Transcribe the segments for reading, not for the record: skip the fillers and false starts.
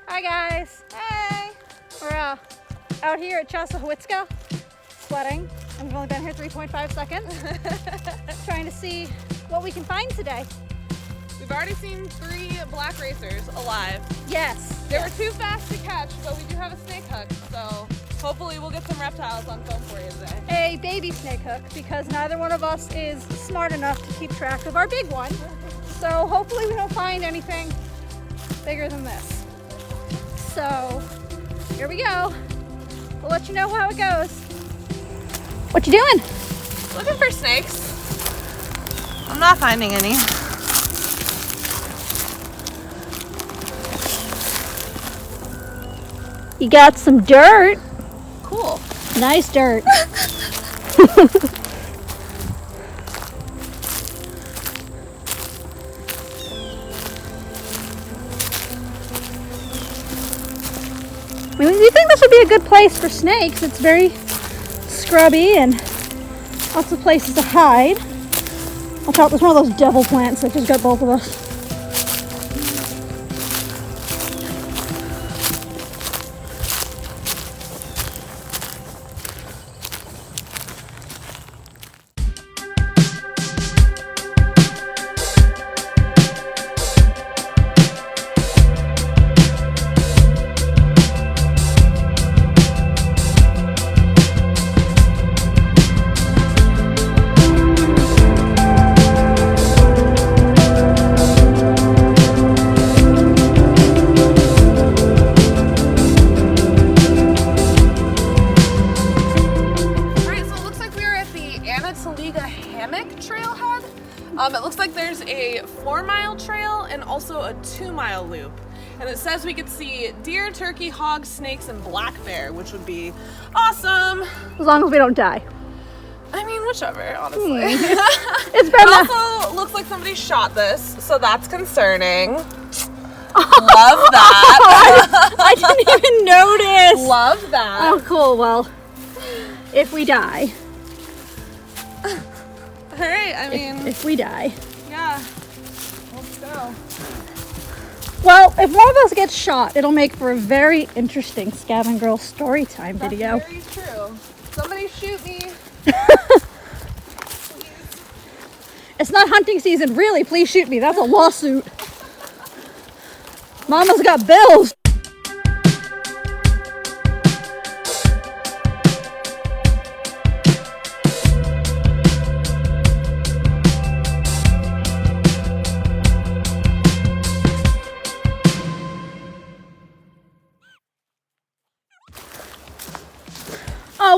Hi guys. Hey. We're out here at Chasahowitzka, sweating. And we've only been here 3.5 seconds. Trying to see what we can find today. We've already seen 3 black racers alive. Yes. They were too fast to catch, but we do have a snake hook, so hopefully we'll get some reptiles on film for you today. A baby snake hook, because neither one of us is smart enough to keep track of our big one. So hopefully we don't find anything bigger than this. So here we go. We'll let you know how it goes. What you doing? Looking for snakes. I'm not finding any. You got some dirt. Cool. Nice dirt. I mean, you think this would be a good place for snakes? It's very scrubby and lots of places to hide. Watch out, there's one of those devil plants that just got both of us. It looks like there's a 4-mile trail and also a 2-mile loop. And it says we could see deer, turkey, hog, snakes, and black bear, which would be awesome. As long as we don't die. I mean, whichever, honestly. It's been It also looks like somebody shot this, so that's concerning. Love that. I didn't even notice. Love that. Oh, cool. Well, if we die. All right, I mean, if we die. Yeah, let's go. Well, if one of us gets shot, it'll make for a very interesting ScavenGirls story time video. That's very true. Somebody shoot me. It's not hunting season, really. Please shoot me. That's a lawsuit. Mama's got bills.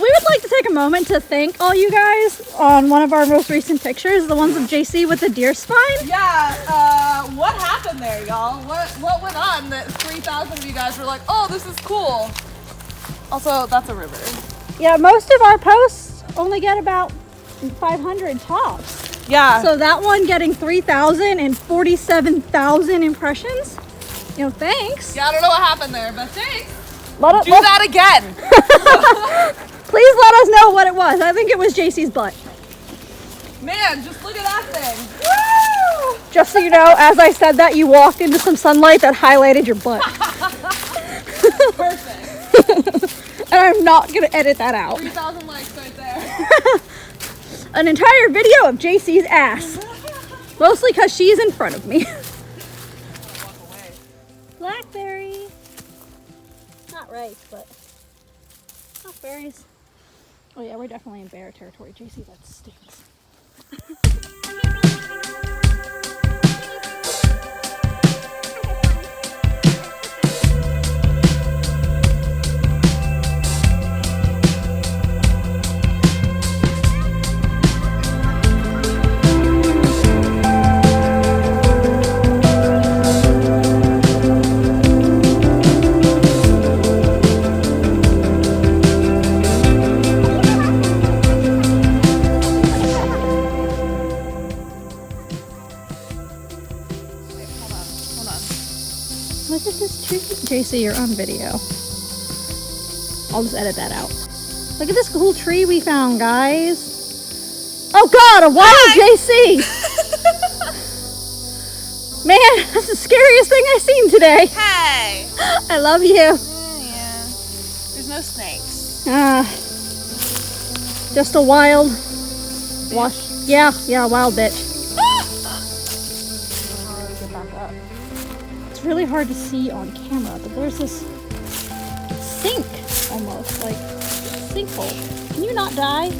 We would like to take a moment to thank all you guys on one of our most recent pictures, the ones of JC with the deer spine. Yeah, what happened there, y'all? What went on that 3,000 of you guys were like, oh, this is cool? Also, that's a river. Yeah, most of our posts only get about 500 tops. Yeah. So that one getting 3,000 and 47,000 impressions, you know, thanks. Yeah, I don't know what happened there, but thanks. Do that again. Please let us know what it was. I think it was JC's butt. Man, just look at that thing. Woo! Just so you know, as I said that, you walked into some sunlight that highlighted your butt. Perfect. And I'm not going to edit that out. 3,000 likes right there. An entire video of JC's ass. Mostly because she's in front of me. Blackberry. Not right, but blackberries. Oh yeah, we're definitely in bear territory. JC, that stinks. Look at this tree. JC, you're on video. I'll just edit that out. Look at this cool tree we found, guys. Oh God, a wild JC. Man, that's the scariest thing I've seen today. Hey. I love you. Yeah. There's no snakes. Just a wild wash. Yeah, wild bitch. Get back up. It's really hard to see on camera, but there's this sink almost, like sinkhole. Can you not die?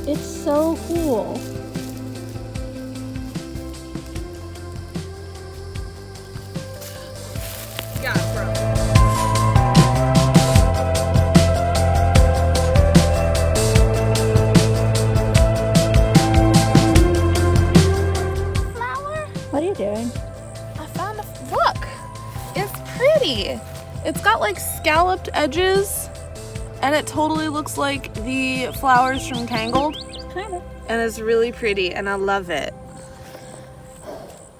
It's so cool. Yeah, bro. What are you doing? I found a look. It's pretty. It's got like scalloped edges, and it totally looks like the flowers from Tangled. Kind of. And it's really pretty, and I love it.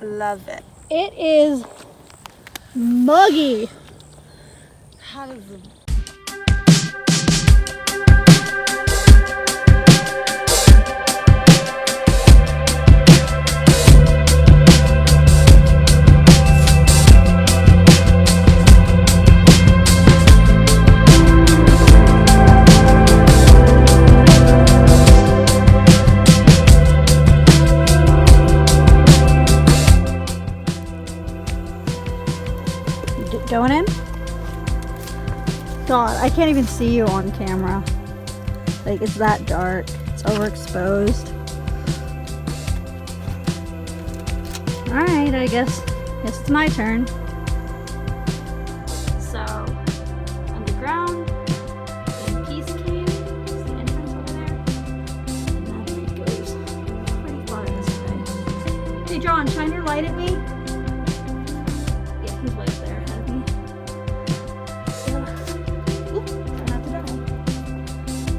Love it. It is muggy. How does the going in? God, I can't even see you on camera. Like, it's that dark. It's overexposed. Alright, I guess it's my turn. So, underground, then Peace Cave, is the entrance over there. And then it goes pretty far this way. Hey John, shine your light at me. Yeah, he's way up there ahead of me.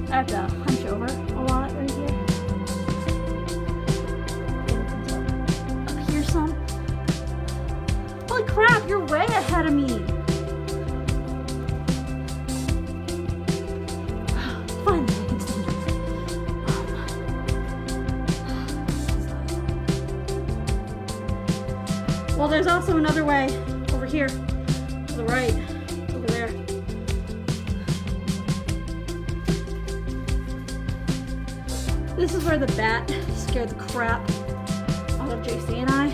I have to hunch over a lot right here. Up here some. Holy crap, you're way ahead of me. Finally, I can stand up. Well, there's also another way over here to the right. Over there. This is where the bat scared the crap out of JC and I.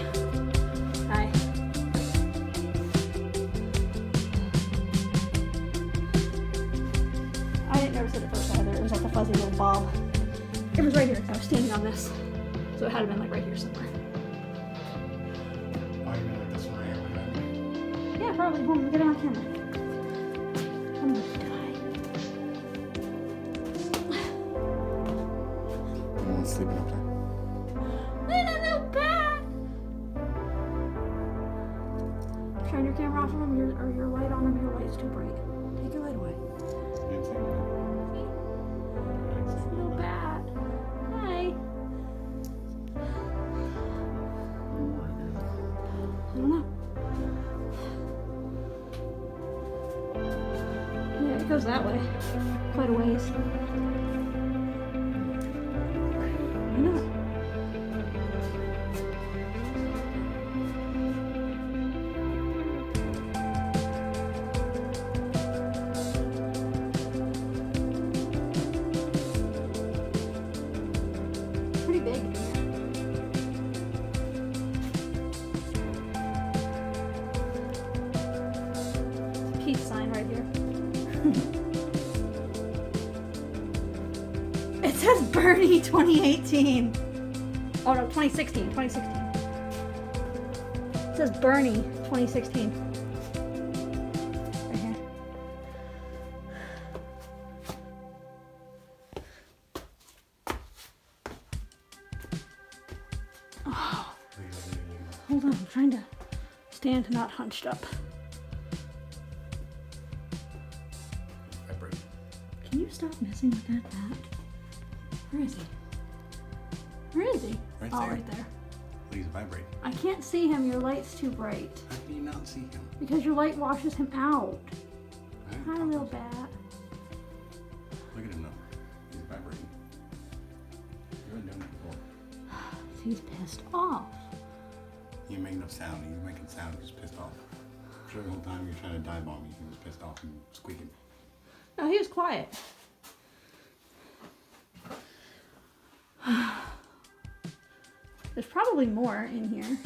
Hi. I didn't notice it at first either. It was like a fuzzy little bob. It was right here. I was standing on this. So it had to been like right here somewhere. Oh, you mean like this one right here? Yeah, probably. Hold on, get it on camera. I'm gonna die. Everyone's sleeping up there. Little bat! Shine your camera off of him, or your light on him. Your light's too bright. Take your light away. You didn't see anything? Little bat. Hi. I don't know. Yeah, it goes that way. Quite a ways. I know. Pretty big in here. Peace sign right here. It says Bernie 2018. Oh no, 2016. 2016. It says Bernie 2016. Right here. Oh, hold on, I'm trying to stand not hunched up. Vibrate. Can you stop messing with that bat? Where is he? Where is he? Right Oh, there. right there. Please vibrate. I can't see him. Your light's too bright. How can you not see him? Because your light washes him out. Alright, Hi, talk little to him. bat. Look at him now. He's vibrating. You haven't done it before. He's pissed off. He didn't make no sound. He was making sound. He was pissed off. I'm sure the whole time you were trying to dive bomb me, he was pissed off and squeaking. No, he was quiet. There's probably more in here.